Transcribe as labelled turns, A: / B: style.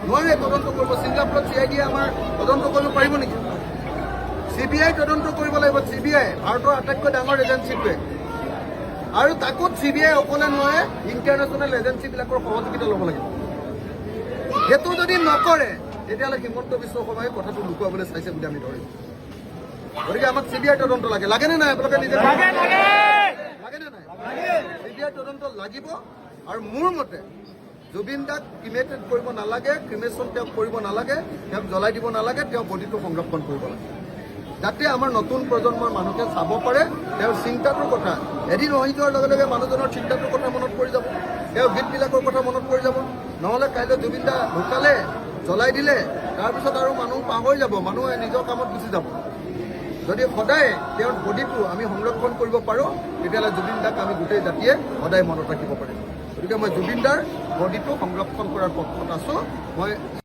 A: নোৱাৰে তদন্ত কৰিব। ছিংগাপুৰত CID আমাৰ তদন্ত কৰিব পাৰিব নেকি? CBI তদন্ত কৰিব লাগিব। CBI ভাৰতৰ আটাইতকৈ ডাঙৰ এজেঞ্চিটোৱে, আৰু তাকো CBI অকলে নোৱাৰে, ইণ্টাৰনেশ্যনেল এজেঞ্চিবিলাকৰ সহযোগিতা ল'ব লাগিব। সেইটো যদি নকৰে তেতিয়াহ'লে হিমন্ত বিশ্ব শৰ্মাই কথাটো লুকুৱাবলৈ চাইছে বুলি আমি ধৰিম। গতিকে আমাক CBI তদন্ত লাগে। লাগেনে নাই আপোনালোকে নিজে? লাগেনে নাই? CBI তদন্ত লাগিব। আৰু মোৰ মতে জুবিন দাক ক্ৰিমেটেড কৰিব নালাগে, ক্ৰিমেশ্যন তেওঁক কৰিব নালাগে, তেওঁক জ্বলাই দিব নালাগে, তেওঁৰ বডিটো সংৰক্ষণ কৰিব লাগে, যাতে আমাৰ নতুন প্ৰজন্মৰ মানুহে চাব পাৰে তেওঁৰ চিন্তাটোৰ কথা। এদিন হৈ যোৱাৰ লগে লগে মানুহজনৰ চিন্তাটোৰ কথা মনত পৰি যাব, তেওঁৰ গীতবিলাকৰ কথা মনত পৰি যাব। নহ'লে কাইলৈ জুবিন দা ঢুকালে, জ্বলাই দিলে, তাৰপিছত আৰু মানুহ পাহৰি যাব, মানুহে নিজৰ কামত গুচি যাব। যদি সদায় তেওঁৰ বডিটো আমি সংৰক্ষণ কৰিব পাৰোঁ তেতিয়াহ'লে জুবিন দাক আমি গোটেই জাতিয়ে সদায় মনত ৰাখিব পাৰিম। গতিকে মই জুবিন দাৰ বডিটো সংৰক্ষণ কৰাৰ পক্ষত আছোঁ। মই